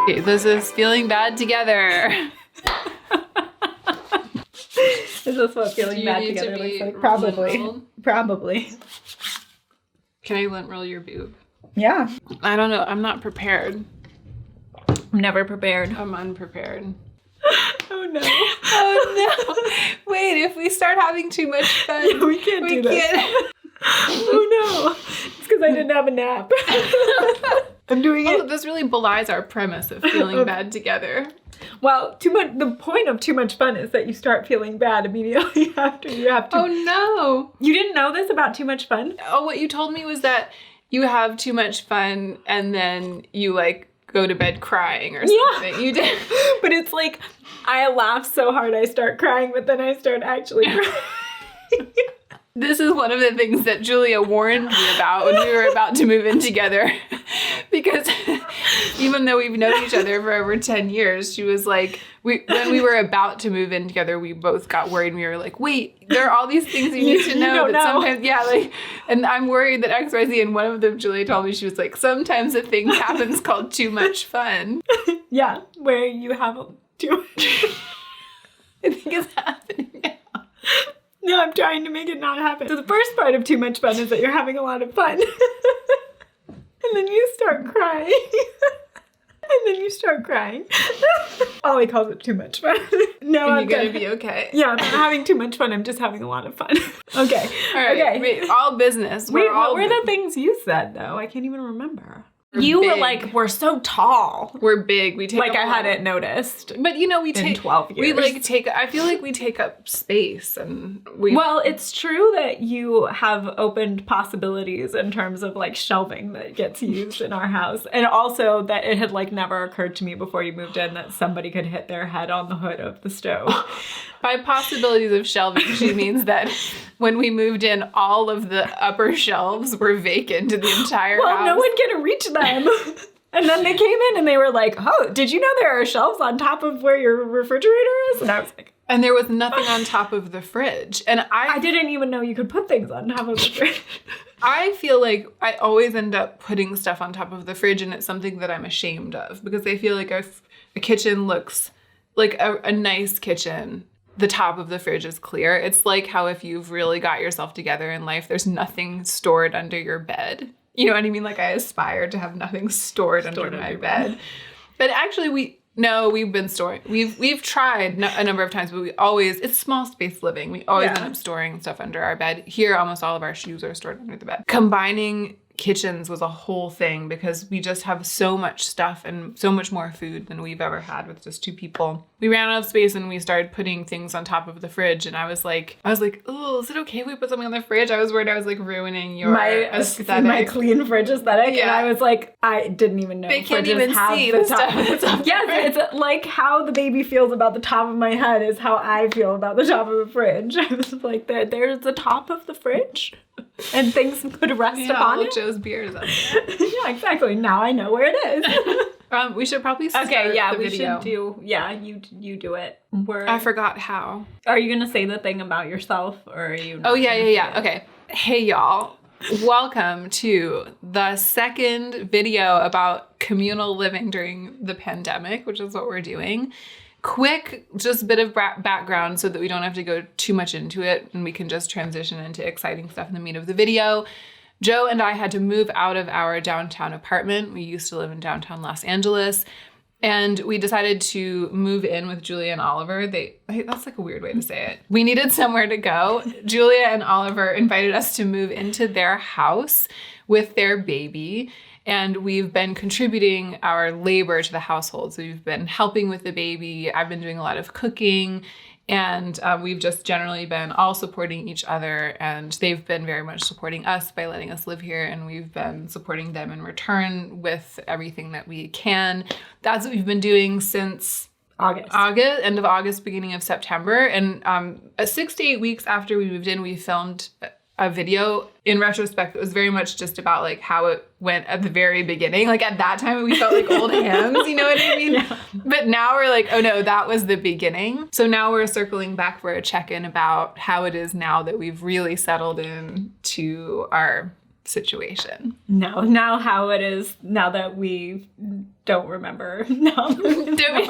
This is feeling bad together. Is this what feeling bad together looks like? Probably. Can I lint roll your boob? Yeah. I don't know. I'm not prepared. I'm never prepared. I'm unprepared. Oh no. Oh no. Wait, if we start having too much fun, no, we can't do this. Oh no. It's because I didn't have a nap. I'm doing it. This really belies our premise of feeling bad together. Well, the point of too much fun is that you start feeling bad immediately after you have to. Oh no. You didn't know this about too much fun? Oh, what you told me was that you have too much fun and then you like go to bed crying or something. Yeah. You did. But it's like I laugh so hard I start crying, but then I start actually crying. This is one of the things that Julia warned me about when we were about to move in together. Because even though we've known each other for over 10 years, she was like, when we were about to move in together, we both got worried. We were like, wait, there are all these things you need to know. That sometimes, yeah, like, and I'm worried that XYZ, and one of them, Julia told me, she was like, sometimes a thing happens called too much fun. Yeah, where you have too much. I think it's happening now. No, I'm trying to make it not happen. So the first part of too much fun is that you're having a lot of fun. And then you start crying. Ollie calls it too much fun. No, I'm gonna be okay. Yeah, I'm not having too much fun. I'm just having a lot of fun. Okay. All right. Okay. Wait, all business. Wait, what were the things you said, though? I can't even remember. You were like, we're so tall. We're big. We take like I hadn't noticed. But you know, we in take 12 years. We like take. I feel like we take up space, and Well, it's true that you have opened possibilities in terms of like shelving that gets used in our house, and also that it had like never occurred to me before you moved in that somebody could hit their head on the hood of the stove. By possibilities of shelving, she means that when we moved in, all of the upper shelves were vacant in the entire house. Well, no one can reach them. And then they came in and they were like, oh, did you know there are shelves on top of where your refrigerator is? And I was like... And there was nothing on top of the fridge. And I didn't even know you could put things on top of the fridge. I feel like I always end up putting stuff on top of the fridge, and it's something that I'm ashamed of because I feel like a kitchen looks like a nice kitchen. The top of the fridge is clear. It's like how if you've really got yourself together in life, there's nothing stored under your bed. You know what I mean? Like I aspire to have nothing stored under my bed. But actually we've been storing. We've tried a number of times, but it's small space living. We always end up storing stuff under our bed. Here, almost all of our shoes are stored under the bed. Combining kitchens was a whole thing because we just have so much stuff and so much more food than we've ever had with just two people. We ran out of space and we started putting things on top of the fridge, and I was like, oh, is it okay if we put something on the fridge? I was worried I was like ruining my aesthetic. My clean fridge aesthetic. Yeah. And I was like, I didn't even know they can't even see the stuff that's up there. Yes, it's like how the baby feels about the top of my head is how I feel about the top of the fridge. I was like, there's the top of the fridge and things could rest upon it. Joe's beer is up there. Yeah, exactly. Now I know where it is. We should probably start the video. Should do, you do it. I forgot how. Are you going to say the thing about yourself, or are you not? Oh, yeah. Okay. Hey, y'all. Welcome to the second video about communal living during the pandemic, which is what we're doing. Quick, just bit of background so that we don't have to go too much into it and we can just transition into exciting stuff in the meat of the video. Joe and I had to move out of our downtown apartment. We used to live in downtown Los Angeles, and we decided to move in with Julia and Oliver. That's like a weird way to say it. We needed somewhere to go. Julia and Oliver invited us to move into their house with their baby, and we've been contributing our labor to the household. So we've been helping with the baby. I've been doing a lot of cooking. And we've just generally been all supporting each other, and they've been very much supporting us by letting us live here, and we've been supporting them in return with everything that we can. That's what we've been doing since August, end of August, beginning of September. And 6 to 8 weeks after we moved in, we filmed a video. In retrospect, it was very much just about like how it went at the very beginning. Like at that time, we felt like old hands, you know what I mean? Yeah. But now we're like, oh no, that was the beginning. So now we're circling back for a check-in about how it is now that we've really settled in to our situation. No, now how it is, now that we don't remember. No.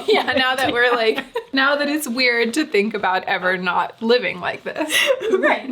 Yeah, now that we're like, now that it's weird to think about ever not living like this. Right.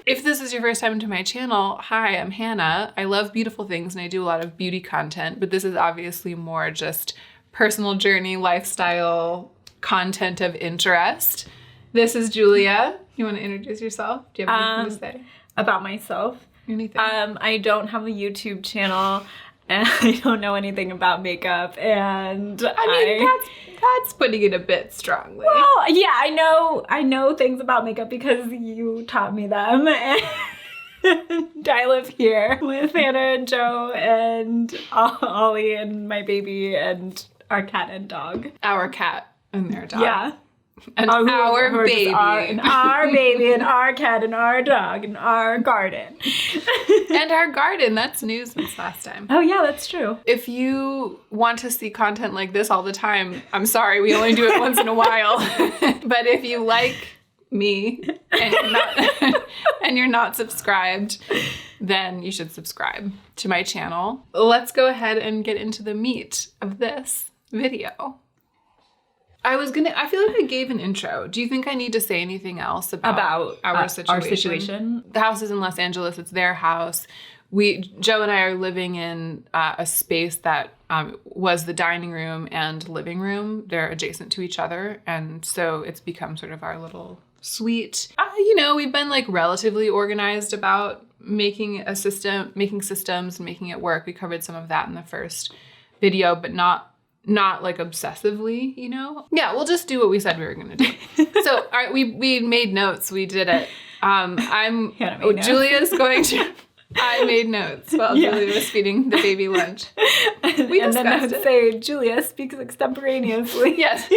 If this is your first time to my channel, hi, I'm Hannah. I love beautiful things and I do a lot of beauty content, but this is obviously more just personal journey, lifestyle, content of interest. This is Julia. You want to introduce yourself? Do you have anything to say? About myself? Anything? I don't have a YouTube channel, and I don't know anything about makeup, and that's putting it a bit strongly. Well, yeah, I know things about makeup because you taught me them, and I live here with Hannah and Joe and Ollie and my baby and our cat and dog. Our cat and their dog. Yeah. And our baby. And our baby and our cat and our dog and our garden. And our garden. That's new since last time. Oh, yeah, that's true. If you want to see content like this all the time, I'm sorry, we only do it once in a while. But if you like me and you're not subscribed, then you should subscribe to my channel. Let's go ahead and get into the meat of this video. I feel like I gave an intro. Do you think I need to say anything else about our situation? Our situation? The house is in Los Angeles. It's their house. Joe and I are living in a space that was the dining room and living room. They're adjacent to each other. And so it's become sort of our little suite. We've been like relatively organized about making systems and making it work. We covered some of that in the first video, but not like obsessively, Yeah, we'll just do what we said we were going to do. So all right, we made notes. We did it. Julia's going to... I made notes while Julia was feeding the baby lunch. We and then I would say, Julia speaks extemporaneously. Yes.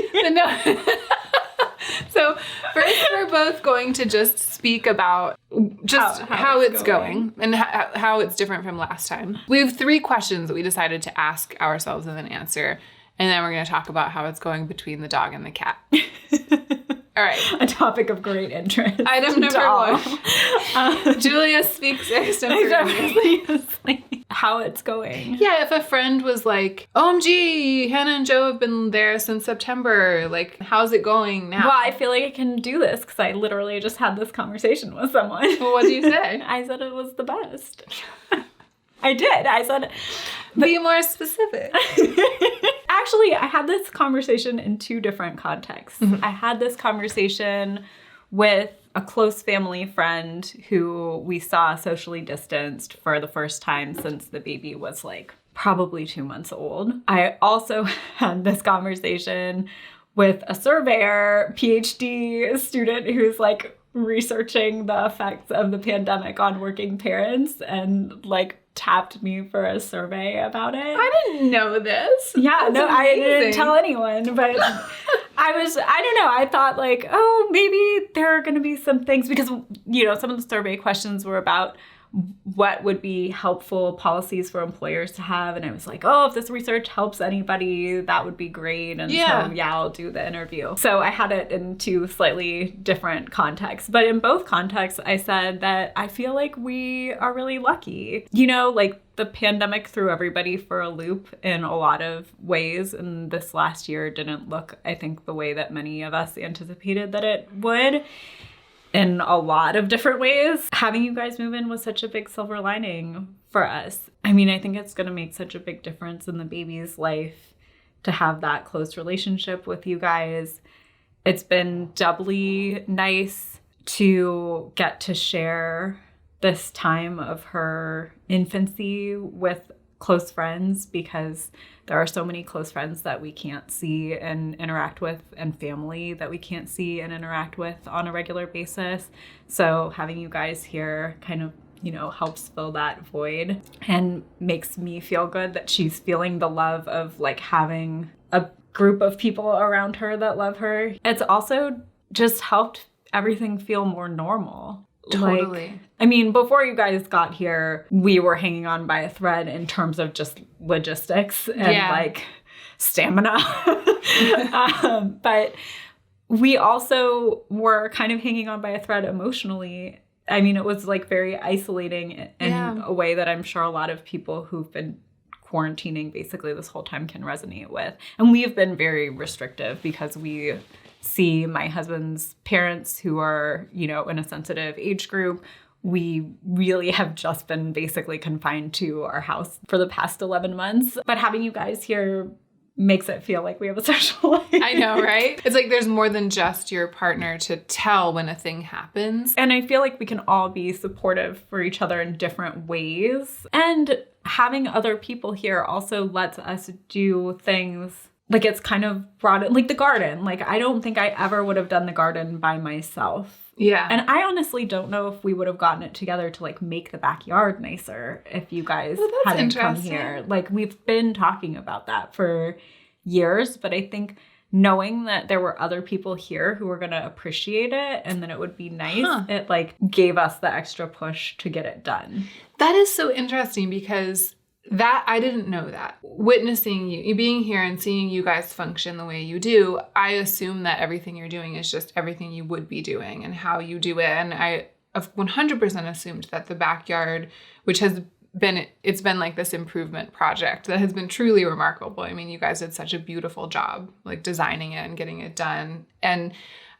So first we're both going to just speak about just how it's going and how it's different from last time. We have 3 questions that we decided to ask ourselves and then answer. And then we're going to talk about how it's going between the dog and the cat. All right. A topic of great interest. Item number 1. Julia speaks extemporaneously. How it's going. Yeah, if a friend was like, OMG, Hannah and Joe have been there since September. Like, how's it going now? Well, I feel like I can do this because I literally just had this conversation with someone. Well, what do you say? I said it was the best. I did. I said... Be more specific. Actually, I had this conversation in 2 different contexts. Mm-hmm. I had this conversation with a close family friend who we saw socially distanced for the first time since the baby was like probably 2 months old. I also had this conversation with a surveyor, PhD student who's like researching the effects of the pandemic on working parents and like tapped me for a survey about it. I didn't know this. Yeah, no, I didn't tell anyone, but I don't know, I thought like, oh, maybe there are going to be some things because, some of the survey questions were about what would be helpful policies for employers to have. And I was like, oh, if this research helps anybody, that would be great. And so, I'll do the interview. So I had it in 2 slightly different contexts. But in both contexts, I said that I feel like we are really lucky. Like the pandemic threw everybody for a loop in a lot of ways. And this last year didn't look, I think, the way that many of us anticipated that it would. In a lot of different ways. Having you guys move in was such a big silver lining for us. I mean, I think it's going to make such a big difference in the baby's life to have that close relationship with you guys. It's been doubly nice to get to share this time of her infancy with close friends because there are so many close friends that we can't see and interact with and family that we can't see and interact with on a regular basis. So having you guys here kind of, helps fill that void and makes me feel good that she's feeling the love of like having a group of people around her that love her. It's also just helped everything feel more normal. Totally. Before you guys got here, we were hanging on by a thread in terms of just logistics and stamina. But we also were kind of hanging on by a thread emotionally I mean, it was like very isolating in a way that I'm sure a lot of people who've been quarantining basically this whole time can resonate with. And we've been very restrictive because we see my husband's parents who are, you know, in a sensitive age group. We really have just been basically confined to our house for the past 11 months. But having you guys here makes it feel like we have a social life. I know, right? It's like there's more than just your partner to tell when a thing happens. And I feel like we can all be supportive for each other in different ways. And having other people here also lets us do things, like it's kind of brought it, like the garden. Like I don't think I ever would have done the garden by myself. Yeah. And I honestly don't know if we would have gotten it together to like make the backyard nicer if you guys hadn't come here. Like we've been talking about that for years, but I think knowing that there were other people here who were going to appreciate it and that it would be nice, it like gave us the extra push to get it done. That is so interesting because that I didn't know that. Witnessing you being here and seeing you guys function the way you do, I assume that everything you're doing is just everything you would be doing and how you do it. And I have 100% assumed that the backyard, which has been, it's been like this improvement project that has been truly remarkable. I mean, you guys did such a beautiful job, like designing it and getting it done. And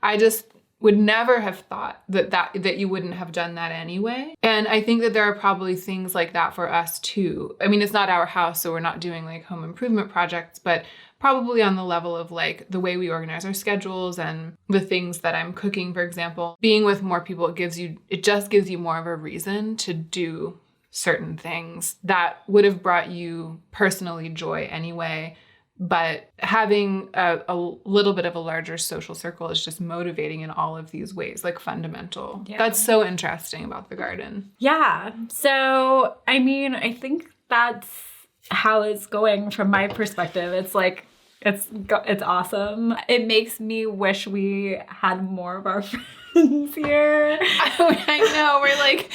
I just would never have thought that you wouldn't have done that anyway. And I think that there are probably things like that for us too. I mean, it's not our house, so we're not doing like home improvement projects, but probably on the level of like the way we organize our schedules and the things that I'm cooking, for example. Being with more people, it just gives you more of a reason to do certain things that would have brought you personally joy anyway. But having a little bit of a larger social circle is just motivating in all of these ways, like fundamental. Yeah. That's so interesting about the garden. Yeah. So, I mean, I think that's how it's going from my perspective. It's like, it's awesome. It makes me wish we had more of our friends here. I know. We're like,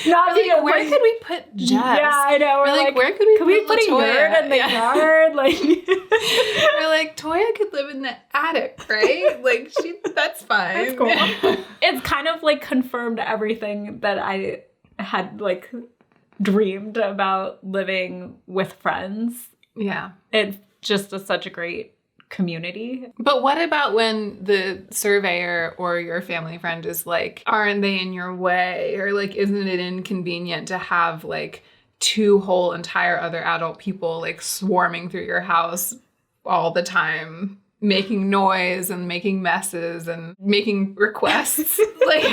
where could we put Jess? Yeah, I know. We're like, where could we put a yurt in the yard? Like, we're like, Toya could live in the attic, right? Like, that's fine. That's cool. It's kind of like confirmed everything that I had like dreamed about living with friends. Yeah. It's just such a great community. But what about when the surveyor or your family friend is like, aren't they in your way? Or like, isn't it inconvenient to have like two whole entire other adult people like swarming through your house all the time, making noise and making messes and making requests? Like,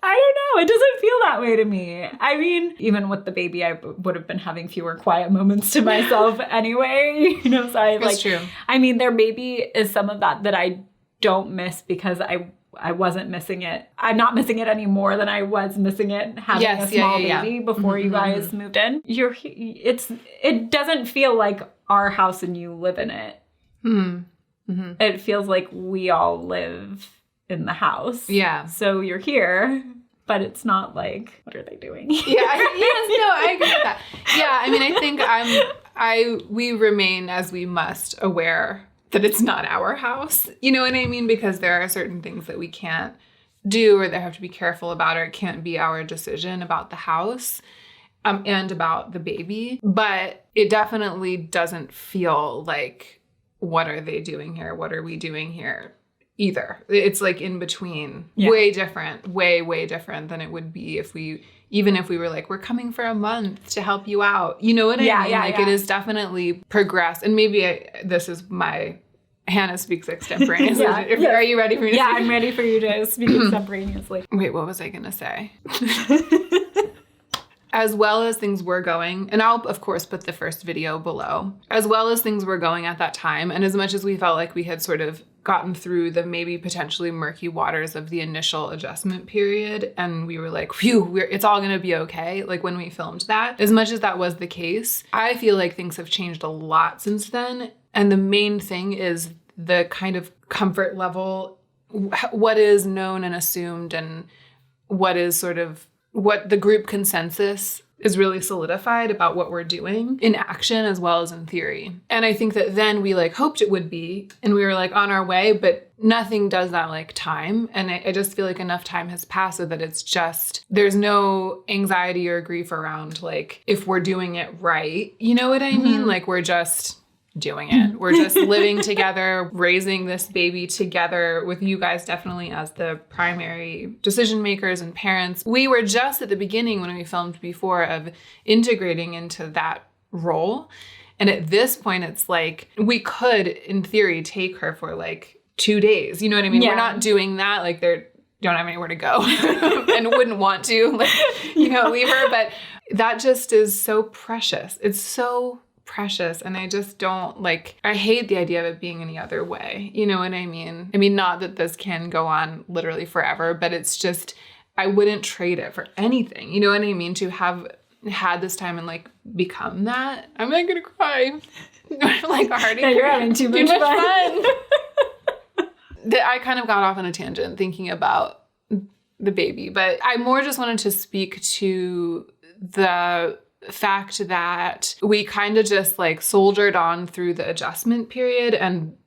I don't know. It doesn't feel that way to me. I mean, even with the baby, I would have been having fewer quiet moments to myself anyway. You know, so That's true. I mean, there maybe is some of that I don't miss because I wasn't missing it. I'm not missing it any more than I was missing it having a small baby before you guys moved in. It doesn't feel like our house and you live in it. Mm-hmm. It feels like we all live in the house. Yeah. So you're here, but it's not like, what are they doing? I agree with that. Yeah, I mean, I think we remain, as we must, aware that it's not our house. You know what I mean? Because there are certain things that we can't do or that have to be careful about, or it can't be our decision about the house and about the baby. But it definitely doesn't feel like, what are they doing here? What are we doing here? Either. It's like in between. Yeah. Way different. Way different than it would be if we were like, we're coming for a month to help you out. You know what I mean? Like it is definitely progressed. And maybe this is my Hannah speaks extemporaneously. Are you ready for me to speak? I'm ready for you to speak extemporaneously. Wait, what was I going to say? As well as things were going, and I'll, of course, put the first video below, as well as things were going at that time, and as much as we felt like we had sort of gotten through the maybe potentially murky waters of the initial adjustment period, and we were like, phew, it's all going to be okay, like when we filmed that, as much as that was the case, I feel like things have changed a lot since then, and the main thing is the kind of comfort level, what is known and assumed, and what is sort of what the group consensus is really solidified about what we're doing in action as well as in theory. And I think that then we like hoped it would be, and we were like on our way, but nothing does that like time. And I just feel like enough time has passed so that it's just, there's no anxiety or grief around like if we're doing it right. You know what I mean? Like we're just doing it. We're just living together, raising this baby together with you guys definitely as the primary decision makers and parents. We were just at the beginning when we filmed before of integrating into that role. And at this point, it's like we could, in theory, take her for like 2 days. You know what I mean? Yeah. We're not doing that. Like they don't have anywhere to go and wouldn't want to, like, you know, leave her. But that just is so precious. It's so precious. And I just don't like, I hate the idea of it being any other way. You know what I mean? I mean, not that this can go on literally forever, but it's just, I wouldn't trade it for anything. You know what I mean? To have had this time and like become that. I'm not going to cry. Like already. Yeah, you're having too much fun. I kind of got off on a tangent thinking about the baby, but I more just wanted to speak to the fact that we kind of just like soldiered on through the adjustment period, and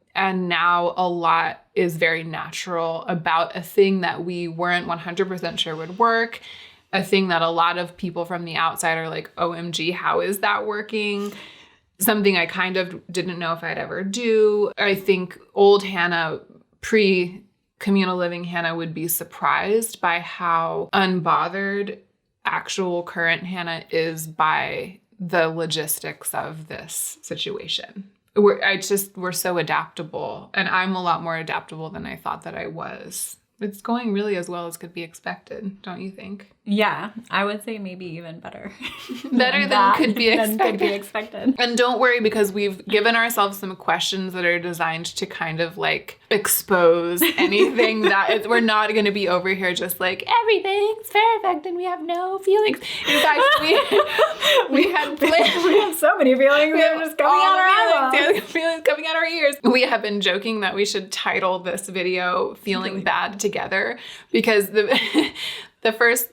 now a lot is very natural about a thing that we weren't 100% sure would work, a thing that a lot of people from the outside are like, OMG, how is that working? Something I kind of didn't know if I'd ever do. I think old Hannah, pre-communal living Hannah, would be surprised by how unbothered actual current Hannah is by the logistics of this situation. We're so adaptable, and I'm a lot more adaptable than I thought that I was. It's going really as well as could be expected, don't you think? Yeah, I would say maybe even better. Better than could be expected. And don't worry, because we've given ourselves some questions that are designed to kind of like expose anything that we're not going to be over here just like, everything's perfect and we have no feelings. In fact, we had planned. We have so many feelings. They're just coming out our eyeballs. Feelings coming out our ears. We have been joking that we should title this video Feeling Bad Together, because the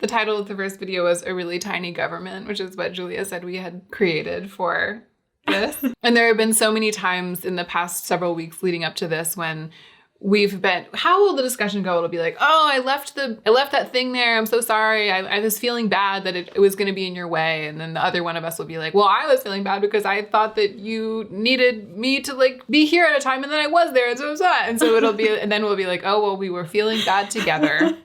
title of the first video was A Really Tiny Government, which is what Julia said we had created for this. And there have been so many times in the past several weeks leading up to this when we've been, how will the discussion go? It'll be like, oh, I left that thing there. I'm so sorry. I was feeling bad that it was going to be in your way. And then the other one of us will be like, well, I was feeling bad because I thought that you needed me to like be here at a time, and then I was there, and so was that. And so it'll be, and then we'll be like, oh, well, we were feeling bad together.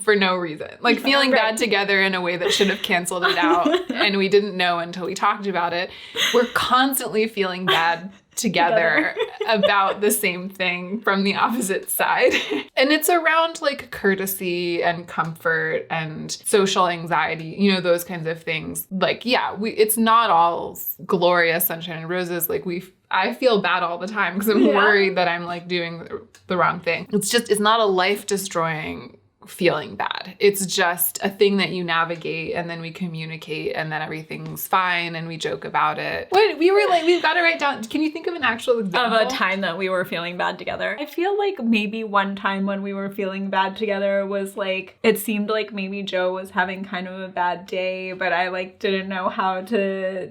For no reason. Like feeling bad together in a way that should have canceled it out. And we didn't know until we talked about it. We're constantly feeling bad together about the same thing from the opposite side. And it's around like courtesy and comfort and social anxiety, you know, those kinds of things. Like, yeah, it's not all glorious sunshine and roses. Like I feel bad all the time because I'm worried that I'm like doing the wrong thing. It's not a life-destroying feeling bad. It's just a thing that you navigate, and then we communicate, and then everything's fine, and we joke about it. What we were like, we've got to write down. Can you think of an actual example of a time that we were feeling bad together? I feel like maybe one time when we were feeling bad together was like, it seemed like maybe Joe was having kind of a bad day, but I like didn't know how to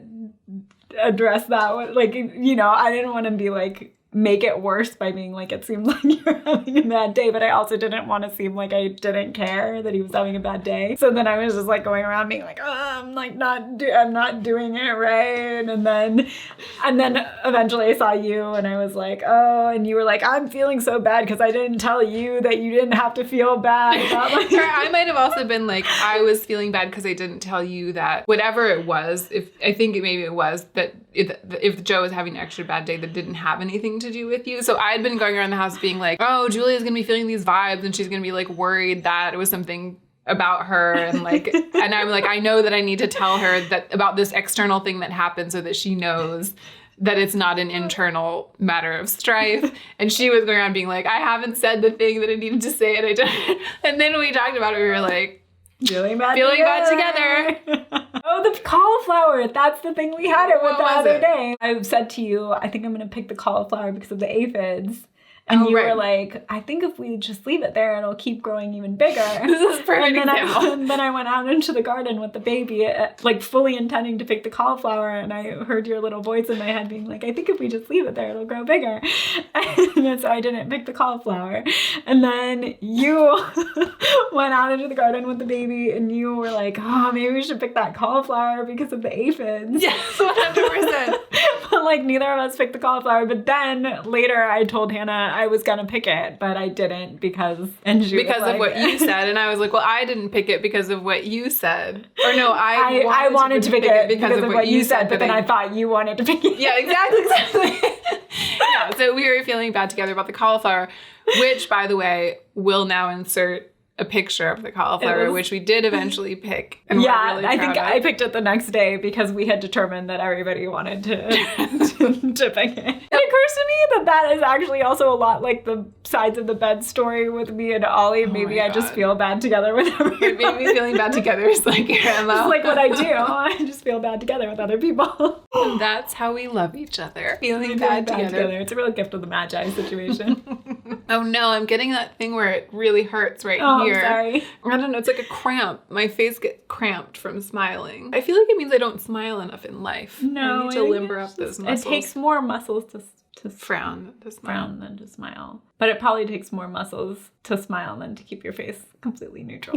address that. Like, you know, I didn't want to be like, make it worse by being like, it seemed like you're having a bad day, but I also didn't want to seem like I didn't care that he was having a bad day. So then I was just like going around being like, oh, I'm like I'm not doing it right. And then eventually I saw you and I was like, oh, and you were like, I'm feeling so bad because I didn't tell you that you didn't have to feel bad about like I might have also been like, I was feeling bad because I didn't tell you that whatever it was, maybe it was that if Joe was having an extra bad day that didn't have anything to do with you. So I had been going around the house being like, oh, Julia's gonna be feeling these vibes and she's gonna be like worried that it was something about her, and like, and I'm like, I know that I need to tell her that about this external thing that happened so that she knows that it's not an internal matter of strife. And she was going around being like, I haven't said the thing that I needed to say, and I didn't. And then we talked about it, we were like, feeling bad together. Oh, the cauliflower. That's the thing we had it with the other day. I said to you, I think I'm going to pick the cauliflower because of the aphids. And you were like, I think if we just leave it there, it'll keep growing even bigger. This is perfect example. And then I went out into the garden with the baby, like fully intending to pick the cauliflower. And I heard your little voice in my head being like, I think if we just leave it there, it'll grow bigger. And so I didn't pick the cauliflower. And then you went out into the garden with the baby and you were like, oh, maybe we should pick that cauliflower because of the aphids. Yes, 100%. But like neither of us picked the cauliflower. But then later I told Hannah I was gonna pick it, but I didn't because of what you said. And I was like, well, I didn't pick it because of what you said. Or no, I wanted to pick it because of what you said, but then I thought you wanted to pick it. Yeah, exactly. Yeah, so we were feeling bad together about the cauliflower, which, by the way, will now insert a picture of the cauliflower, which we did eventually pick. And yeah, really I think I picked it the next day because we had determined that everybody wanted to pick it. It occurs to me that is actually also a lot like the sides of the bed story with me and Ollie. Maybe I just feel bad together with everyone. Maybe feeling bad together is like your MO. It's like what I do. I just feel bad together with other people. And that's how we love each other. Feeling bad together. It's a real gift of the Magi situation. Oh no, I'm getting that thing where it really hurts here. I'm sorry. I don't know, it's like a cramp. My face gets cramped from smiling. I feel like it means I don't smile enough in life. No, I need to limber up those muscles. It takes more muscles to frown than to smile. But it probably takes more muscles to smile than to keep your face completely neutral.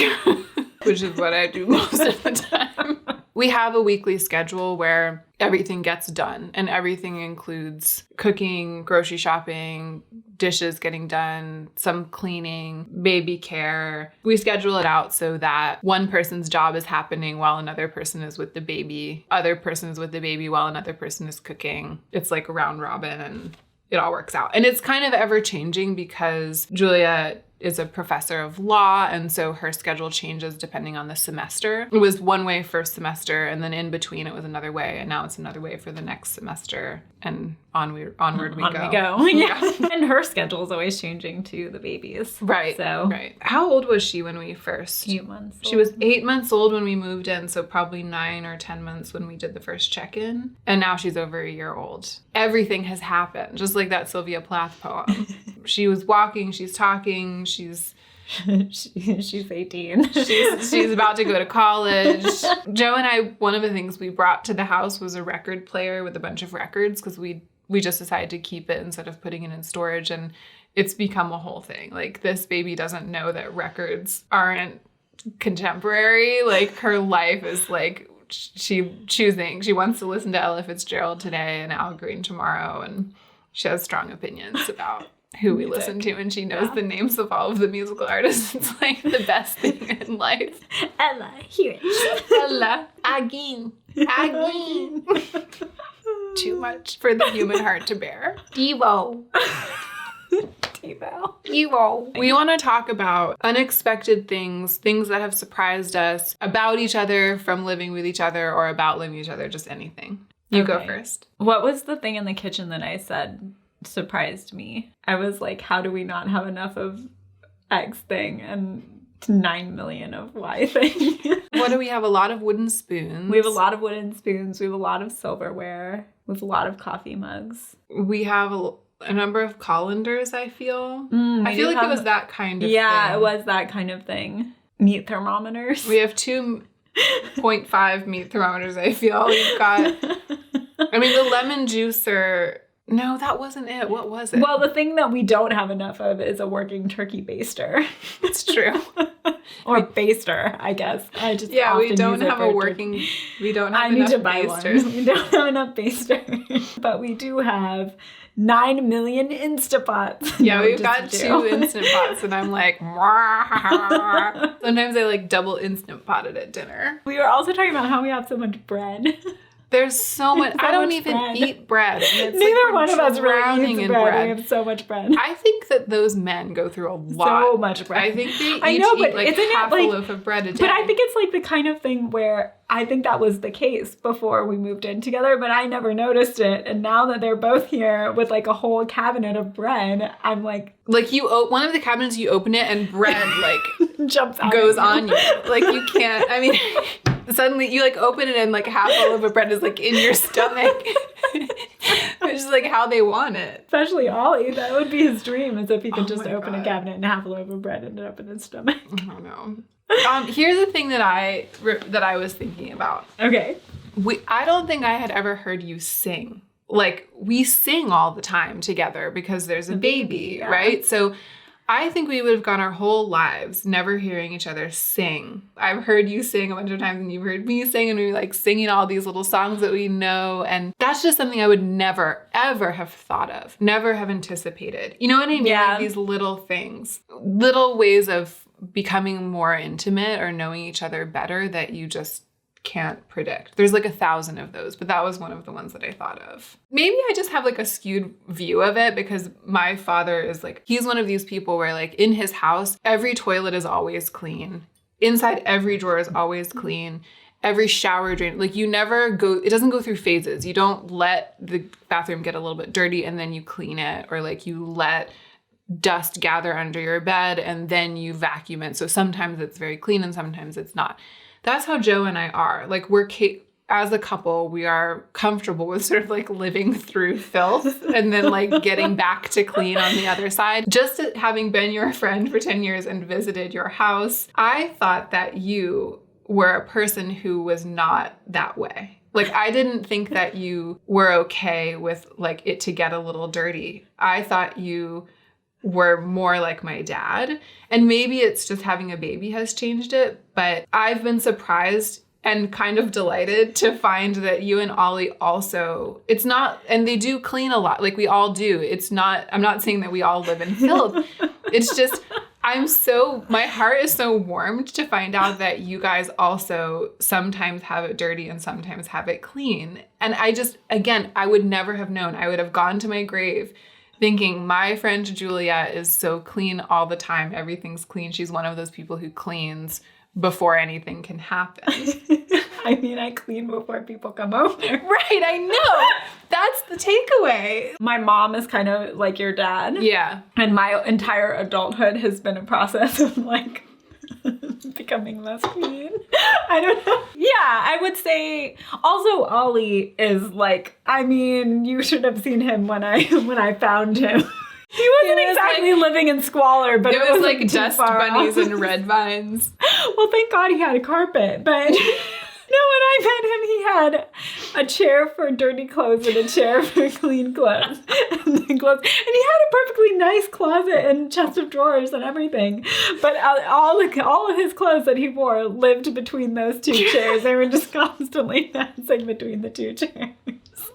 Which is what I do most of the time. We have a weekly schedule where everything gets done, and everything includes cooking, grocery shopping, dishes getting done, some cleaning, baby care. We schedule it out so that one person's job is happening while another person is with the baby, other person is with the baby while another person is cooking. It's like a round robin and it all works out. And it's kind of ever changing because Julia is a professor of law, and so her schedule changes depending on the semester. It was one way first semester, and then in between it was another way, and now it's another way for the next semester, and onward we go. Yeah. And her schedule is always changing to the babies. Right. So right. How old was she when we first? 8 months old. She was 8 months old when we moved in, so probably 9 or 10 months when we did the first check-in. And now she's over a year old. Everything has happened, just like that Sylvia Plath poem. She was walking, she's talking, she's 18. She's about to go to college. Joe and I, one of the things we brought to the house was a record player with a bunch of records because we just decided to keep it instead of putting it in storage, and it's become a whole thing. Like, this baby doesn't know that records aren't contemporary. Like, her life is like she wants to listen to Ella Fitzgerald today and Al Green tomorrow, and she has strong opinions about who we listen to, and she knows the names of all of the musical artists. It's like the best thing in life. Ella, here. Ella, Agin. Too much for the human heart to bear. Devo. We want to talk about unexpected things that have surprised us about each other from living with each other or about living with each other, just anything. You go first. What was the thing in the kitchen that I said surprised me? I was like, how do we not have enough of X thing and 9 million of Y thing? What do we have? A lot of wooden spoons. We have a lot of wooden spoons. We have a lot of silverware. We have a lot of coffee mugs. We have a number of colanders, I feel. I feel like it was that kind of thing. Yeah, it was that kind of thing. Meat thermometers. We have 2.5 meat thermometers, I feel. We've got, I mean, the lemon juicer. No, that wasn't it. What was it? Well, the thing that we don't have enough of is a working turkey baster. It's true. Or baster, I guess. We don't have a working. We don't have enough basters. We don't have enough basters, but we do have 9 million Instapots. Yeah, we've got 2 Instant Pots, and I'm like, sometimes I like double Instant Potted at dinner. We were also talking about how we have so much bread. There's so much. I don't even eat bread. Neither one of us really eats bread. We have so much bread. I think that those men go through a lot. So much bread. I think they eat like half a loaf of bread a day. But I think it's like the kind of thing where I think that was the case before we moved in together, but I never noticed it. And now that they're both here with like a whole cabinet of bread, I'm like one of the cabinets, you open it and bread like jumps out, goes on you. Like, you can't. I mean. Suddenly you like open it and like half a loaf of bread is like in your stomach. It's just like how they want it. Especially Ollie. That would be his dream, is if he could just open God. a cabinet and half a loaf of bread ended up in his stomach. I don't know. Here's the thing that I was thinking about. Okay. I don't think I had ever heard you sing. Like, we sing all the time together because there's a baby, yeah. right? So I think we would have gone our whole lives never hearing each other sing. I've heard you sing a bunch of times and you've heard me sing, and we're like singing all these little songs that we know. And that's just something I would never, ever have thought of, never have anticipated. You know what I mean? Yeah. Like these little things, little ways of becoming more intimate or knowing each other better that you just can't predict. There's like 1,000 of those, but that was one of the ones that I thought of. Maybe I just have like a skewed view of it because my father is like, he's one of these people where like in his house, every toilet is always clean. Inside every drawer is always clean. Every shower drain, like you never go, it doesn't go through phases. You don't let the bathroom get a little bit dirty and then you clean it, or like you let dust gather under your bed and then you vacuum it. So sometimes it's very clean and sometimes it's not. That's how Joe and I are. Like as a couple, we are comfortable with sort of like living through filth and then like getting back to clean on the other side. Just having been your friend for 10 years and visited your house, I thought that you were a person who was not that way. Like, I didn't think that you were okay with like it to get a little dirty. I thought you were more like my dad. And maybe it's just having a baby has changed it, but I've been surprised and kind of delighted to find that you and Ollie also, it's not, and they do clean a lot, like we all do. It's not, I'm not saying that we all live in filth. It's just, my heart is so warmed to find out that you guys also sometimes have it dirty and sometimes have it clean. And I would never have known. I would have gone to my grave thinking my friend Julia is so clean all the time. Everything's clean. She's one of those people who cleans before anything can happen. I mean, I clean before people come over. Right, I know. That's the takeaway. My mom is kind of like your dad. Yeah. And my entire adulthood has been a process of like becoming less clean. I don't know. Yeah, I would say also Ollie is like, I mean, you should have seen him when I found him. He wasn't exactly like, living in squalor, but it was like dust bunnies and red vines. Well, thank God he had a carpet, but no, when I met him, he had a chair for dirty clothes and a chair for clean clothes. And he had a perfectly nice closet and chest of drawers and everything. But all of his clothes that he wore lived between those two chairs. They were just constantly dancing between the two chairs.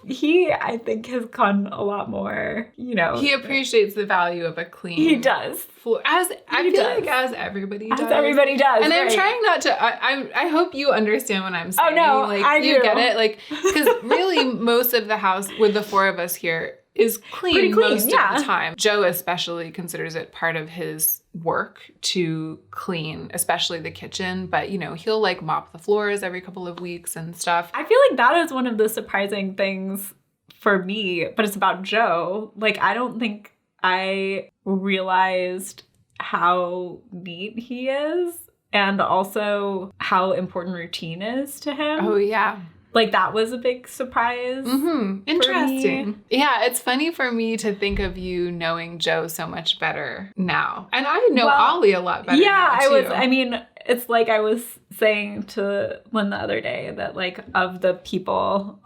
He, I think, has gotten a lot more, He appreciates the value of a clean. He does. Floor. As everybody does. As everybody does. And right. I'm trying not to, I hope you understand what I'm saying. Oh, no, like, I do. You get it? Like, because really most of the house with the four of us here is clean most of the time. Joe especially considers it part of his work to clean, especially the kitchen. But, he'll like mop the floors every couple of weeks and stuff. I feel like that is one of the surprising things for me, but it's about Joe. Like, I don't think I realized how neat he is and also how important routine is to him. Oh, yeah. Like, that was a big surprise. Mm-hmm. Interesting. Yeah, it's funny for me to think of you knowing Joe so much better now. And I know Ollie a lot better now, too. It's like I was saying to Lynn the other day that, like, of the people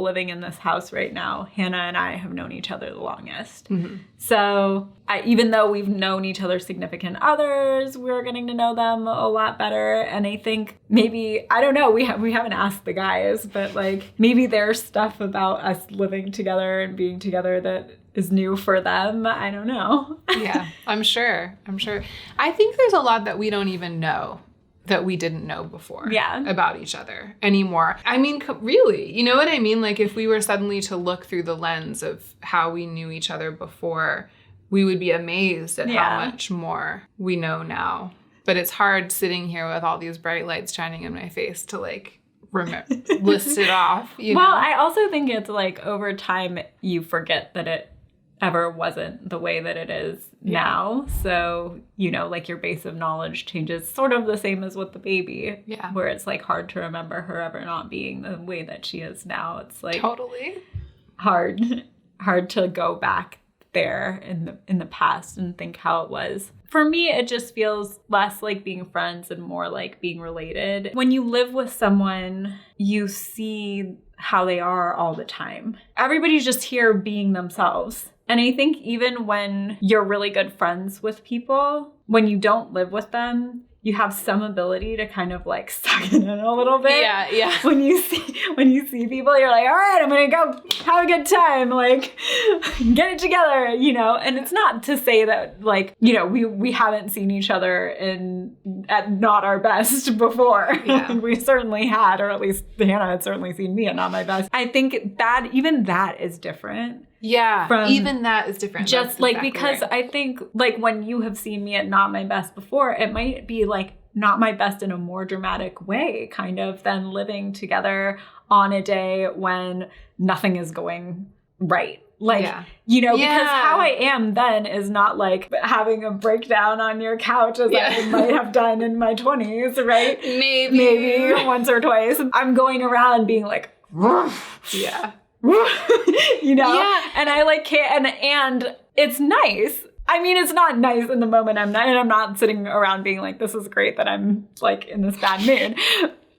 living in this house right now, Hannah and I have known each other the longest. Mm-hmm. So even though we've known each other's significant others, we're getting to know them a lot better. And I think maybe, I don't know, we haven't asked the guys, but like maybe there's stuff about us living together and being together that is new for them. I don't know. Yeah, I'm sure. I think there's a lot that we don't even know that we didn't know before about each other anymore. I mean, really, you know what I mean? Like if we were suddenly to look through the lens of how we knew each other before, we would be amazed at how much more we know now. But it's hard sitting here with all these bright lights shining in my face to like list it off. You know? I also think it's like over time you forget that it ever wasn't the way that it is now. So, like your base of knowledge changes sort of the same as with the baby. Yeah. Where it's like hard to remember her ever not being the way that she is now. It's like totally hard. hard to go back there in the past and think how it was. For me, it just feels less like being friends and more like being related. When you live with someone, you see how they are all the time. Everybody's just here being themselves. And I think even when you're really good friends with people, when you don't live with them, you have some ability to kind of like suck it in a little bit. Yeah. When you see people, you're like, all right, I'm gonna go have a good time, like get it together, And it's not to say that like, we haven't seen each other at not our best before. Yeah. We certainly had, or at least Hannah had certainly seen me at not my best. I think that even that is different. Yeah, even that is different. Just That's like, exactly because right. I think like when you have seen me at not my best before, it might be like not my best in a more dramatic way, kind of, than living together on a day when nothing is going right. Like, because how I am then is not like having a breakdown on your couch as I might have done in my 20s, right? Maybe once or twice. I'm going around being like, yeah. And I like can't, and it's nice. I mean, it's not nice in the moment. I'm not sitting around being like, this is great that I'm like in this bad mood.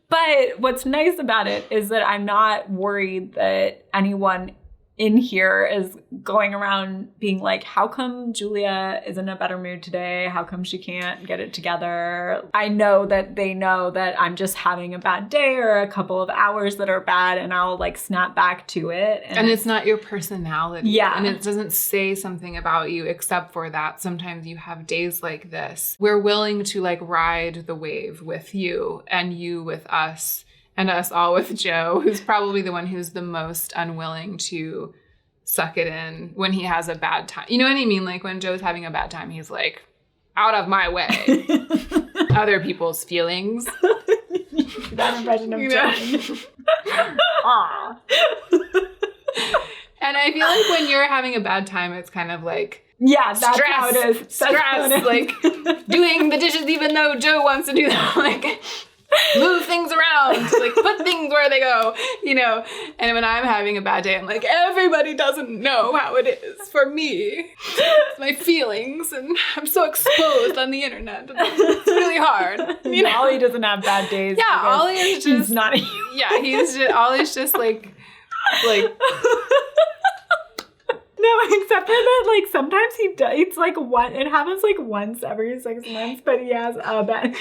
But what's nice about it is that I'm not worried that anyone in here is going around being like, how come Julia is in a better mood today? How come she can't get it together? I know that they know that I'm just having a bad day or a couple of hours that are bad, and I'll like snap back to it. And it's not your personality. Yeah. And it doesn't say something about you except for that sometimes you have days like this. We're willing to like ride the wave with you and you with us. And us all with Joe, who's probably the one who's the most unwilling to suck it in when he has a bad time. You know what I mean? Like when Joe's having a bad time, he's like, out of my way. Other people's feelings. That impression of Joe. And I feel like when you're having a bad time, it's kind of like, that's stress, how it is. Stress, like doing the dishes even though Joe wants to do them. Like, move things around, like put things where they go, And when I'm having a bad day, I'm like, everybody doesn't know how it is for me. It's my feelings, and I'm so exposed on the internet. It's really hard. Ollie doesn't have bad days. Yeah, Ollie is just he's not. Ollie's just like. No, except for that, like, sometimes he does. It's like it happens like once every 6 months, but he has a bad.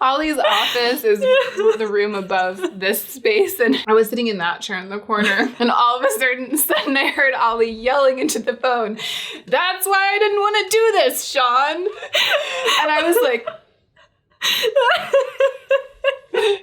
Ollie's office is the room above this space, and I was sitting in that chair in the corner, and all of a sudden I heard Ollie yelling into the phone, "That's why I didn't want to do this, Sean." And I was like,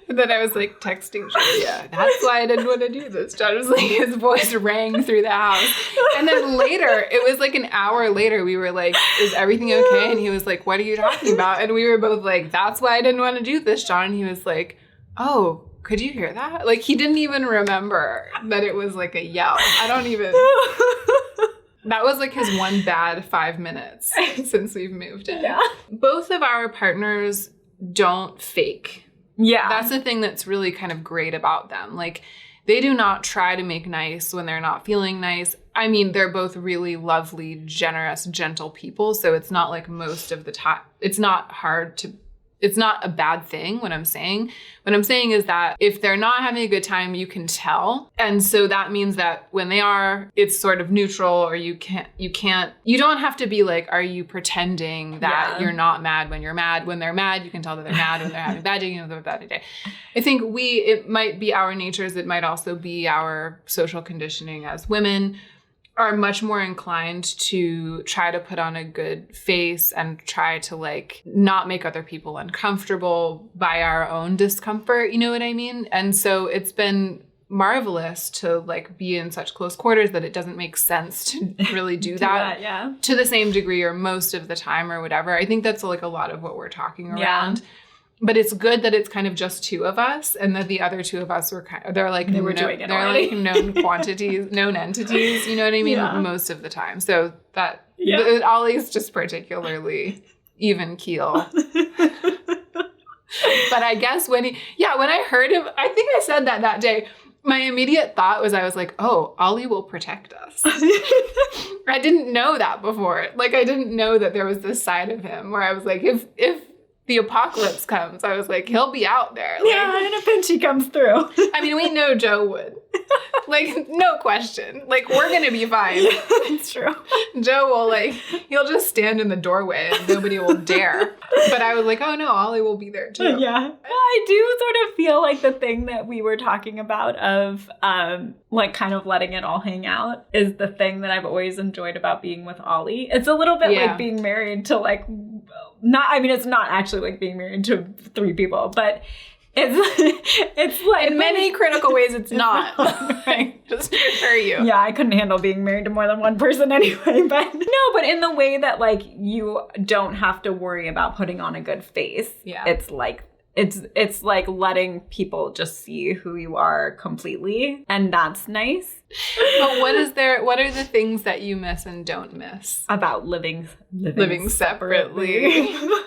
and then I was like texting Julia, "That's why I didn't want to do this." John was like, his voice rang through the house. And then later, it was like an hour later, we were like, "Is everything okay?" And he was like, "What are you talking about?" And we were both like, "That's why I didn't want to do this, John." And he was like, "Oh, could you hear that?" Like, he didn't even remember that it was like a yell. That was like his one bad 5 minutes since we've moved in. Yeah. Both of our partners don't fake. Yeah. That's the thing that's really kind of great about them. Like, they do not try to make nice when they're not feeling nice. I mean, they're both really lovely, generous, gentle people. So it's not like most of the time, it's not a bad thing, what I'm saying. What I'm saying is that if they're not having a good time, you can tell. And so that means that when they are, it's sort of neutral, or you don't have to be like, are you pretending that you're not mad when you're mad? When they're mad, you can tell that they're mad. When they're having a bad day, you know they're having a bad day. I think it might be our natures. It might also be our social conditioning as women are much more inclined to try to put on a good face and try to like not make other people uncomfortable by our own discomfort. You know what I mean? And so it's been marvelous to like be in such close quarters that it doesn't make sense to really do that to the same degree or most of the time or whatever. I think that's like a lot of what we're talking around. But it's good that it's kind of just two of us, and that the other two of us were they're like known quantities, known entities. You know what I mean? Yeah. Most of the time. So that Ollie's just particularly even keel. But I guess when I heard him, I think I said that day, my immediate thought was, I was like, oh, Ollie will protect us. I didn't know that before. Like, I didn't know that there was this side of him where I was like, if the apocalypse comes, I was like, he'll be out there. Like, yeah, in a pinch he comes through. I mean, we know Joe would. Like, no question. Like, we're going to be fine. It's true. Joe will, like, he'll just stand in the doorway and nobody will dare. But I was like, oh no, Ollie will be there too. Yeah. Well, I do sort of feel like the thing that we were talking about of, like, kind of letting it all hang out is the thing that I've always enjoyed about being with Ollie. It's a little bit like being married to, like, it's not actually like being married to 3 people, but it's like in many critical ways it's not. Right? Just to assure you. Yeah, I couldn't handle being married to more than one person anyway, but but in the way that, like, you don't have to worry about putting on a good face. Yeah. It's like it's like letting people just see who you are completely, and that's nice. But what are the things that you miss and don't miss About living separately?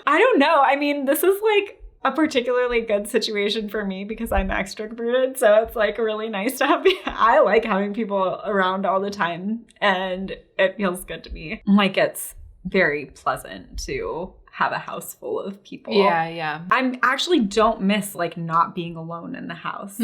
I don't know. I mean, this is like a particularly good situation for me because I'm extroverted, so it's like really nice to have I like having people around all the time, and it feels good to me. Like, it's very pleasant to have a house full of people. Yeah. I actually don't miss, like, not being alone in the house.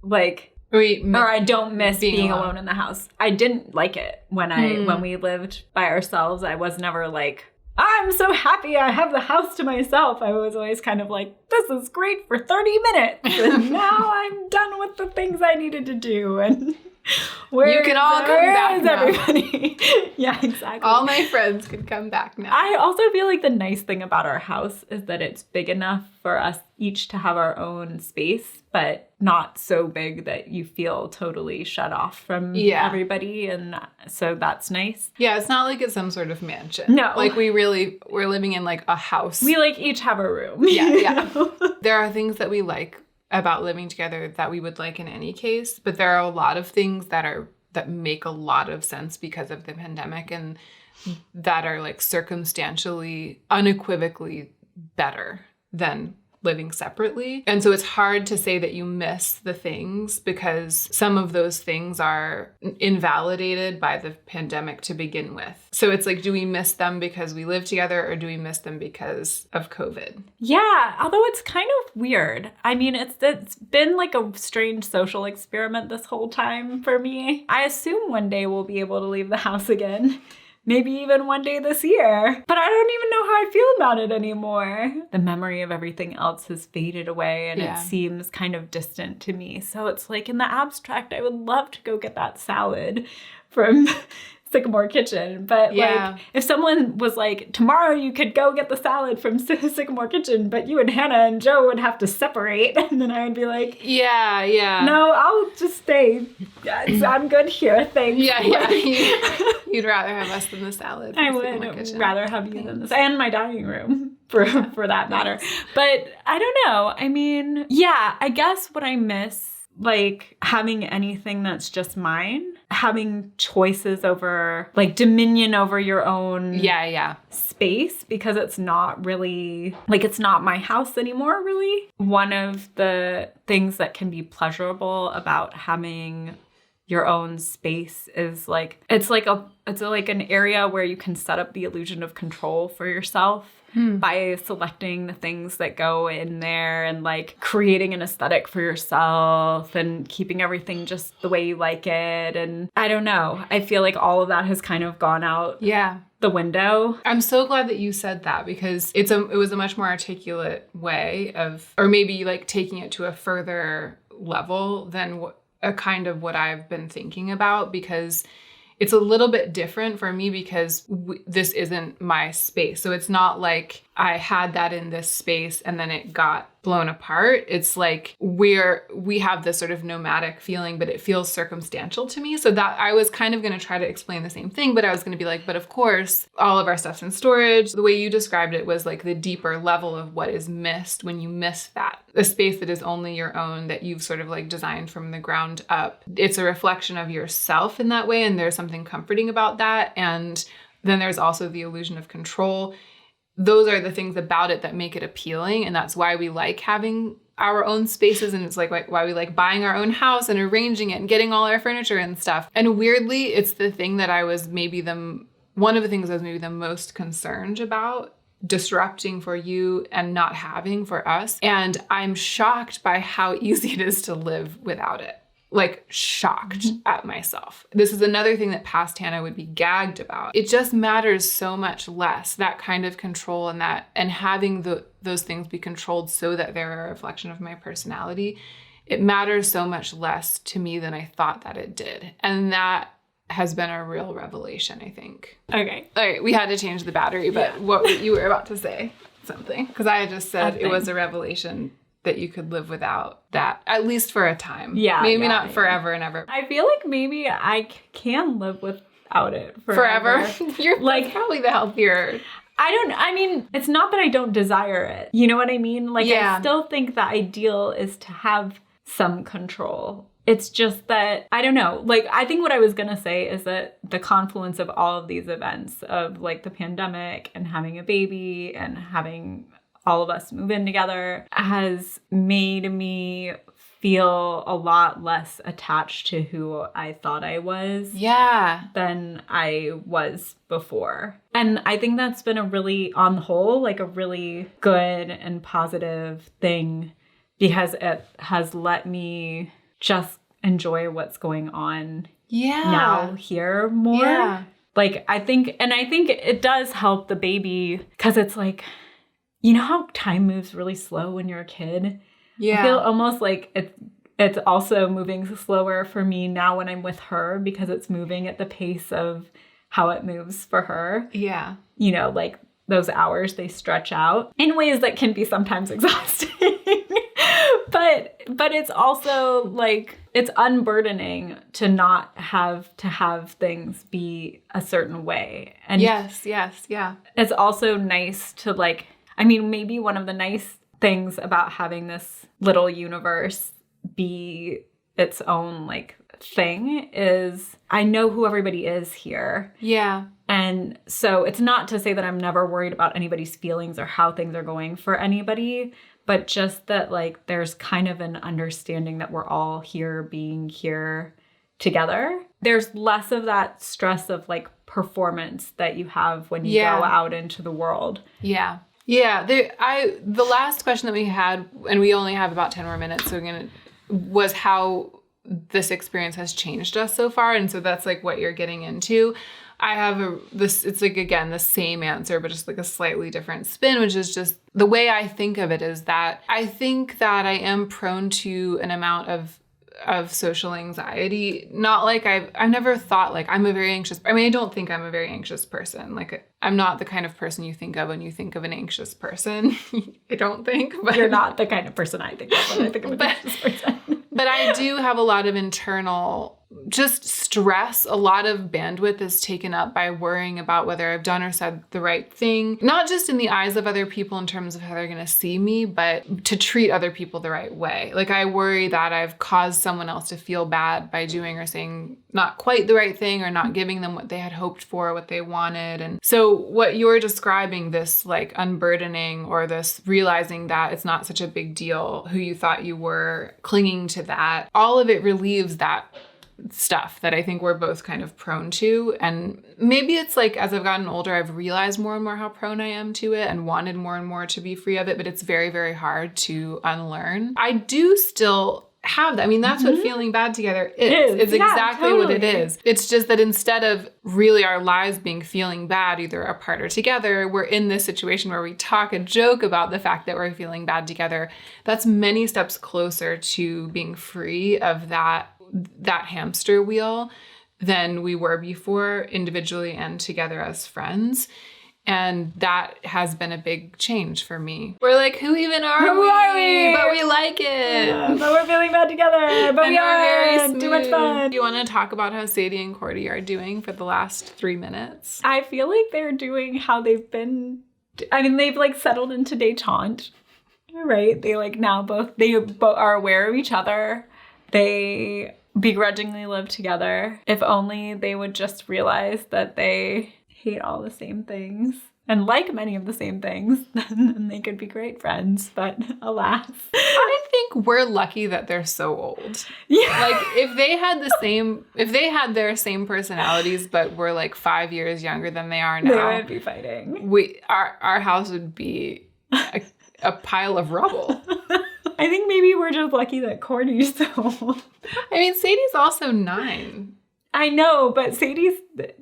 Like, or I don't miss being alone in the house. I didn't like it when we lived by ourselves. I was never like, I'm so happy I have the house to myself. I was always kind of like, this is great for 30 minutes. And now I'm done with the things I needed to do. And you can all come back now. Everybody? Yeah, exactly. All my friends can come back now. I also feel like the nice thing about our house is that it's big enough for us each to have our own space, but not so big that you feel totally shut off from everybody. And so that's nice. Yeah, it's not like it's some sort of mansion. No. Like, we're living in, like, a house. We, like, each have a room. Yeah. There are things that we like about living together that we would like in any case, but there are a lot of things that make a lot of sense because of the pandemic and that are, like, circumstantially, unequivocally better than living separately. And so it's hard to say that you miss the things because some of those things are invalidated by the pandemic to begin with. So it's like, do we miss them because we live together or do we miss them because of COVID? Yeah, although it's kind of weird. I mean, it's been like a strange social experiment this whole time for me. I assume one day we'll be able to leave the house again. Maybe even one day this year. But I don't even know how I feel about it anymore. The memory of everything else has faded away and it seems kind of distant to me. So it's like, in the abstract, I would love to go get that salad from Sycamore Kitchen. But like, if someone was like, tomorrow you could go get the salad from Sycamore Kitchen, but you and Hannah and Joe would have to separate. And then I would be like, no, I'll just stay. I'm good here. Thanks. Yeah. You'd rather have us than the salad. I would rather have you than this. And my dining room, for that matter. But I don't know. I mean, I guess what I miss, like, having anything that's just mine, having choices over, like, dominion over your own space, because it's not really, like, it's not my house anymore, really. One of the things that can be pleasurable about having your own space is, like, it's like an area where you can set up the illusion of control for yourself. By selecting the things that go in there and, like, creating an aesthetic for yourself and keeping everything just the way you like it. And I don't know. I feel like all of that has kind of gone out the window. I'm so glad that you said that because it was a much more articulate way of, or maybe, like, taking it to a further level than a kind of what I've been thinking about, because it's a little bit different for me because this isn't my space. So it's not like I had that in this space and then it got blown apart. It's like we have this sort of nomadic feeling, but it feels circumstantial to me. So that I was kind of going to try to explain the same thing, but I was going to be like, but of course, all of our stuff's in storage. The way you described it was like the deeper level of what is missed when you miss that. A space that is only your own, that you've sort of, like, designed from the ground up. It's a reflection of yourself in that way, and there's something comforting about that. And then there's also the illusion of control. those are the things about it that make it appealing. And that's why we like having our own spaces. And it's like why we like buying our own house and arranging it and getting all our furniture and stuff. And weirdly, it's the thing that I was maybe one of the things I was maybe the most concerned about disrupting for you and not having for us. And I'm shocked by how easy it is to live without it. Like shocked at myself. This is another thing that past Hannah would be gagged about. It just matters so much less, that kind of control and having those things be controlled so that they're a reflection of my personality. It matters so much less to me than I thought that it did. And that has been a real revelation, I think. Okay. All right, we had to change the battery, but what you were about to say something. Because I just said it was a revelation that you could live without that, at least for a time. Yeah. Maybe not forever and ever. I feel like maybe I can live without it Forever? You're like probably the healthier. I mean, it's not that I don't desire it. You know what I mean? Like, I still think the ideal is to have some control. It's just that, I don't know. Like, I think what I was going to say is that the confluence of all of these events of like the pandemic and having a baby and having all of us move in together has made me feel a lot less attached to who I thought I was than I was before. And I think that's been on the whole, like a really good and positive thing, because it has let me just enjoy what's going on now here more. Yeah. Like, I think it does help the baby, because it's like, you know how time moves really slow when you're a kid? Yeah. I feel almost like it's also moving slower for me now when I'm with her, because it's moving at the pace of how it moves for her. Yeah. You know, like those hours, they stretch out in ways that can be sometimes exhausting. But it's also like, it's unburdening to not have to have things be a certain way. And yes, yeah. It's also nice to like, I mean, maybe one of the nice things about having this little universe be its own like thing is I know who everybody is here. Yeah. And so it's not to say that I'm never worried about anybody's feelings or how things are going for anybody, but just that like there's kind of an understanding that we're all here being here together. There's less of that stress of like performance that you have when you go out into the world. Yeah. Yeah, the last question that we had, and we only have about 10 more minutes, so was how this experience has changed us so far, and so that's like what you're getting into. I have it's like, again, the same answer, but just like a slightly different spin, which is just the way I think of it is that I think that I am prone to an amount of social anxiety. Not like I've never thought like I'm a very anxious, I mean, I don't think I'm a very anxious person. Like I'm not the kind of person you think of when you think of an anxious person. I don't think. But you're not the kind of person I think of when I think of an anxious person. But I do have a lot of internal just stress. A lot of bandwidth is taken up by worrying about whether I've done or said the right thing, not just in the eyes of other people in terms of how they're going to see me, but to treat other people the right way. Like I worry that I've caused someone else to feel bad by doing or saying not quite the right thing or not giving them what they had hoped for, what they wanted. And so what you're describing, this like unburdening or this realizing that it's not such a big deal who you thought you were, clinging to that, all of it relieves that stuff that I think we're both kind of prone to. And maybe it's like, as I've gotten older, I've realized more and more how prone I am to it and wanted more and more to be free of it, but it's very, very hard to unlearn. I do still have that. I mean, that's what feeling bad together is. It's exactly totally what it is. It's just that instead of really our lives being feeling bad, either apart or together, we're in this situation where we talk and joke about the fact that we're feeling bad together. That's many steps closer to being free of that hamster wheel than we were before, individually and together as friends. And that has been a big change for me. We're like, who even are we? But we like it. Yeah, but we're feeling bad together. But we are very too much fun. Do you want to talk about how Sadie and Cordy are doing for the last 3 minutes? I feel like they're doing how they've been. I mean, they've like settled into detente, right? They like now both are aware of each other. They begrudgingly live together. If only they would just realize that they hate all the same things and like many of the same things, then they could be great friends. But alas. I think we're lucky that they're so old. Yeah. Like if they had their same personalities, but were like 5 years younger than they are now, they would be fighting. Our house would be a pile of rubble. I think maybe we're just lucky that Courtney's so old. I mean, Sadie's also 9. I know, but Sadie's,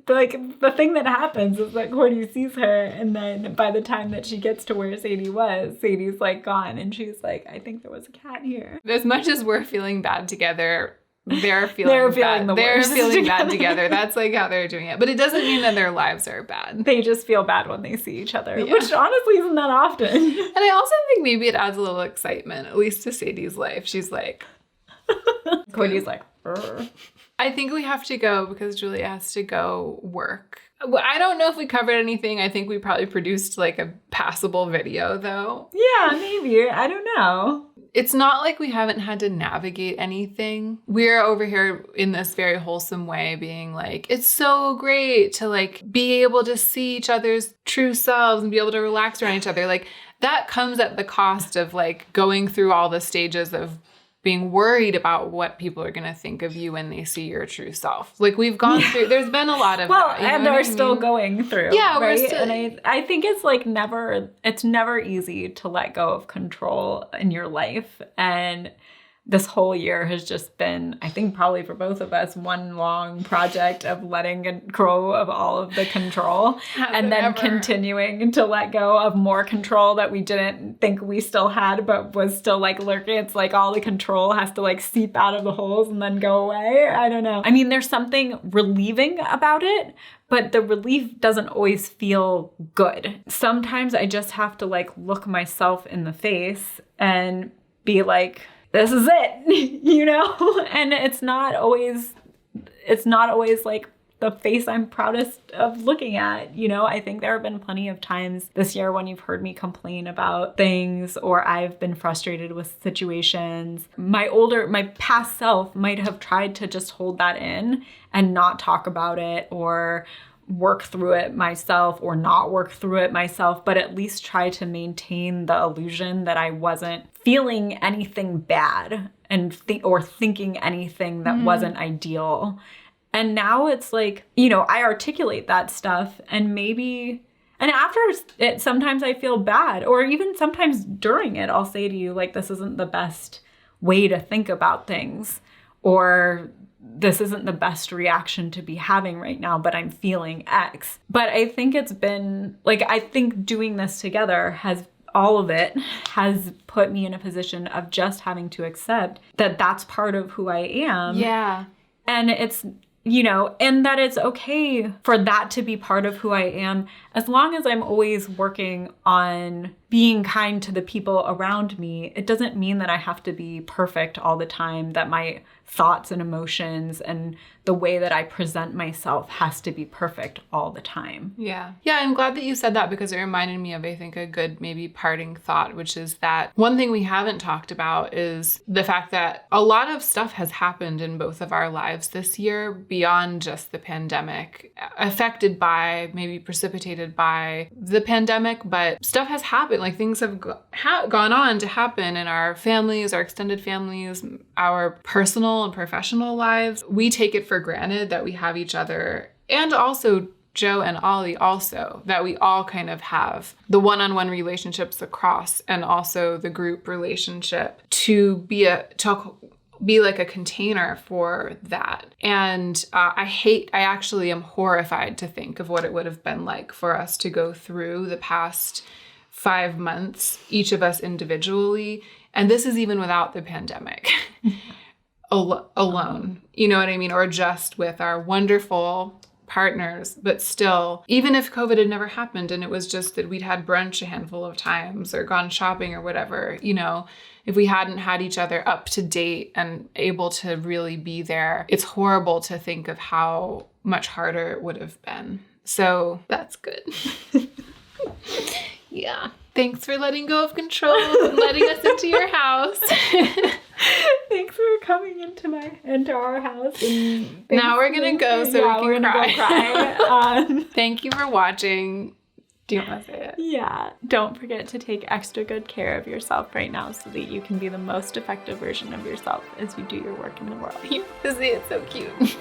like, the thing that happens is that Courtney sees her, and then by the time that she gets to where Sadie was, Sadie's, like, gone, and she's like, I think there was a cat here. As much as we're feeling bad together, they're feeling bad together. That's, like, how they're doing it. But it doesn't mean that their lives are bad. They just feel bad when they see each other, which honestly isn't that often. And I also think maybe it adds a little excitement, at least to Sadie's life. She's like... Courtney's like... Rrr. I think we have to go because Julia has to go work. I don't know if we covered anything. I think we probably produced like a passable video though. Yeah, maybe. I don't know. It's not like we haven't had to navigate anything. We're over here in this very wholesome way being like, it's so great to like be able to see each other's true selves and be able to relax around each other. Like that comes at the cost of like going through all the stages of being worried about what people are going to think of you when they see your true self. Like we've gone through, there's been a lot of that. And they're still going through. Yeah, right? we're still. And I think it's like it's never easy to let go of control in your life. And this whole year has just been, I think probably for both of us, one long project of letting go of all of the control and then continuing to let go of more control that we didn't think we still had, but was still like lurking. It's like all the control has to like seep out of the holes and then go away. I don't know. I mean, there's something relieving about it, but the relief doesn't always feel good. Sometimes I just have to like look myself in the face and be like, this is it, you know? And it's not always like the face I'm proudest of looking at, you know? I think there have been plenty of times this year when you've heard me complain about things or I've been frustrated with situations. My past self might have tried to just hold that in and not talk about it or work through it myself or not work through it myself, but at least try to maintain the illusion that I wasn't feeling anything bad and thinking anything that wasn't ideal. And now it's like, you know, I articulate that stuff and after it, sometimes I feel bad, or even sometimes during it, I'll say to you, like, this isn't the best way to think about things, or this isn't the best reaction to be having right now, but I'm feeling X. But I think it's been, like, I think doing this together all of it has put me in a position of just having to accept that that's part of who I am. Yeah. And it's, you know, and that it's okay for that to be part of who I am, as long as I'm always working on being kind to the people around me. It doesn't mean that I have to be perfect all the time, that my thoughts and emotions and the way that I present myself has to be perfect all the time. Yeah. Yeah, I'm glad that you said that because it reminded me of, I think, a good maybe parting thought, which is that one thing we haven't talked about is the fact that a lot of stuff has happened in both of our lives this year beyond just the pandemic, affected by, maybe precipitated by the pandemic, but stuff has happened. Like things have gone on to happen in our families, our extended families, our personal and professional lives. We take it for granted that we have each other, and also Joe and Ollie also, that we all kind of have the one-on-one relationships across and also the group relationship to be like a container for that. And I actually am horrified to think of what it would have been like for us to go through the past 5 months, each of us individually. And this is even without the pandemic. Alone, you know what I mean? Or just with our wonderful partners, but still, even if COVID had never happened and it was just that we'd had brunch a handful of times or gone shopping or whatever, you know, if we hadn't had each other up to date and able to really be there, it's horrible to think of how much harder it would have been. So that's good. Yeah. Thanks for letting go of control and letting us into your house. Thanks for coming into our house. And now we're gonna go so we can cry. Go cry. Thank you for watching. Do you want to say it? Yeah. Don't forget to take extra good care of yourself right now so that you can be the most effective version of yourself as you do your work in the world. You see, it's so cute.